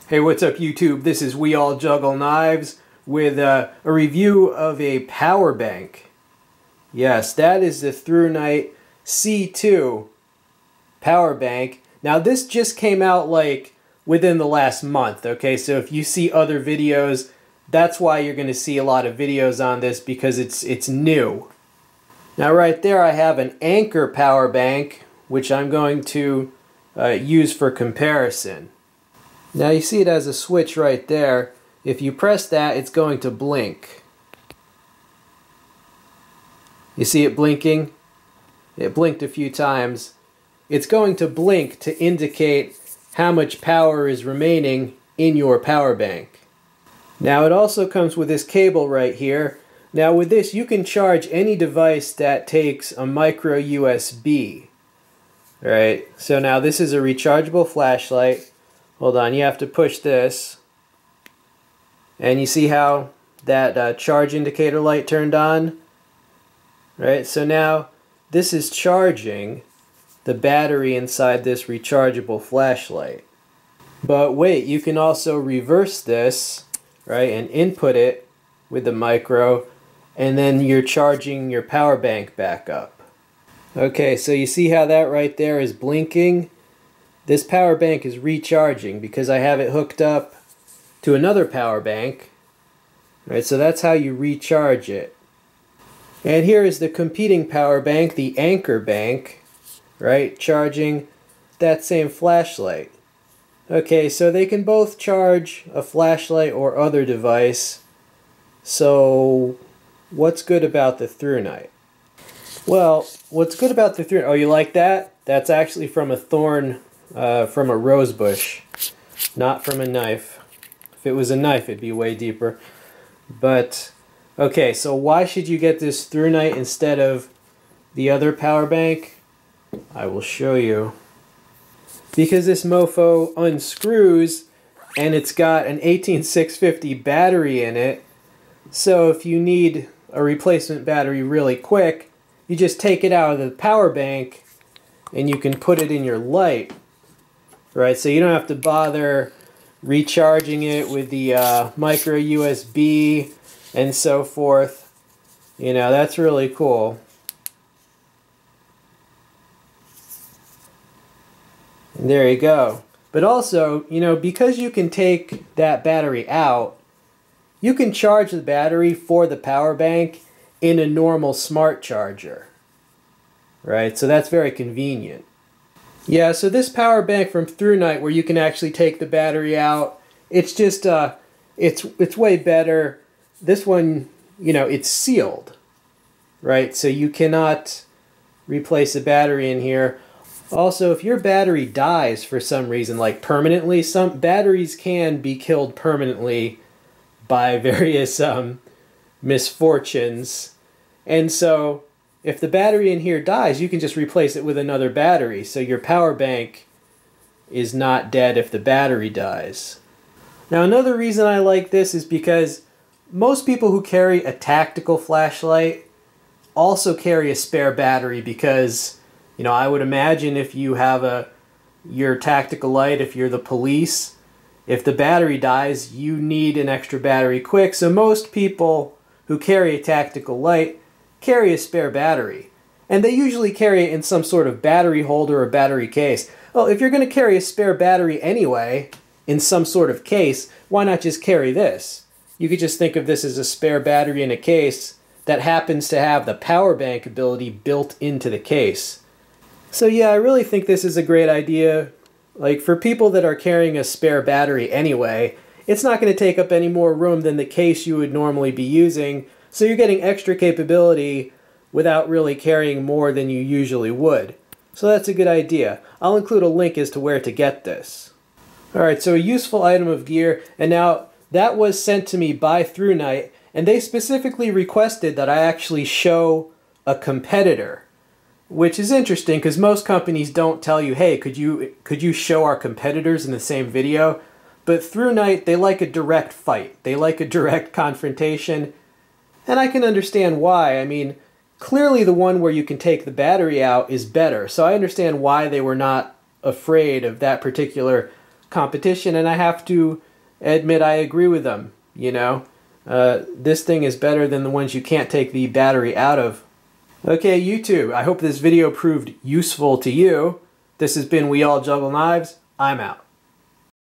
Hey, what's up YouTube? This is We All Juggle Knives with a review of a power bank. Yes, that is the Thrunite C2 power bank. Now this just came out like within the last month, okay? So if you see other videos, that's why you're going to see a lot of videos on this, because it's new. Now right there I have an Anchor power bank, which I'm going to use for comparison. Now you see it has a switch right there. If you press that, it's going to blink. You see it blinking? It blinked a few times. It's going to blink to indicate how much power is remaining in your power bank. Now it also comes with this cable right here. Now with this you can charge any device that takes a micro USB. Right? So now this is a rechargeable flashlight. Hold on, you have to push this. And you see how that charge indicator light turned on? Right, so now this is charging the battery inside this rechargeable flashlight. But wait, you can also reverse this, right, and input it with the micro, and then you're charging your power bank back up. Okay, so you see how that right there is blinking? This power bank is recharging because I have it hooked up to another power bank. Right, so that's how you recharge it. And here is the competing power bank, the Anchor bank, right, charging that same flashlight. Okay, so they can both charge a flashlight or other device. So what's good about the Thrunite? Well, what's good about the Thrunite? Oh, you like that? That's actually from a thorn. From a rose bush, not from a knife. If it was a knife, it'd be way deeper. But, okay, so why should you get this Thrunite instead of the other power bank? I will show you. Because this mofo unscrews, and it's got an 18650 battery in it. So if you need a replacement battery really quick, you just take it out of the power bank, and you can put it in your light. Right, so you don't have to bother recharging it with the micro USB and so forth. You know, that's really cool. And there you go. But also, you know, because you can take that battery out, you can charge the battery for the power bank in a normal smart charger. Right, so that's very convenient. Yeah, so this power bank from Thrunite, where you can actually take the battery out, it's just, it's way better. This one, you know, it's sealed, right? So you cannot replace the battery in here. Also, if your battery dies for some reason, like permanently, some batteries can be killed permanently by various misfortunes. And so if the battery in here dies, you can just replace it with another battery. So your power bank is not dead if the battery dies. Now another reason I like this is because most people who carry a tactical flashlight also carry a spare battery, because, you know, I would imagine if you have your tactical light, if you're the police, if the battery dies, you need an extra battery quick. So most people who carry a tactical light carry a spare battery, and they usually carry it in some sort of battery holder or battery case. Well, if you're going to carry a spare battery anyway in some sort of case, why not just carry this? You could just think of this as a spare battery in a case that happens to have the power bank ability built into the case. So yeah, I really think this is a great idea. Like, for people that are carrying a spare battery anyway, it's not going to take up any more room than the case you would normally be using. So you're getting extra capability without really carrying more than you usually would. So that's a good idea. I'll include a link as to where to get this. Alright, so a useful item of gear, and now that was sent to me by Thrunite, and they specifically requested that I actually show a competitor. Which is interesting, because most companies don't tell you, hey, could you show our competitors in the same video? But Thrunite, they like a direct fight. They like a direct confrontation. And I can understand why. I mean, clearly the one where you can take the battery out is better. So I understand why they were not afraid of that particular competition, and I have to admit I agree with them, you know. This thing is better than the ones you can't take the battery out of. Okay, YouTube, I hope this video proved useful to you. This has been We All Juggle Knives. I'm out.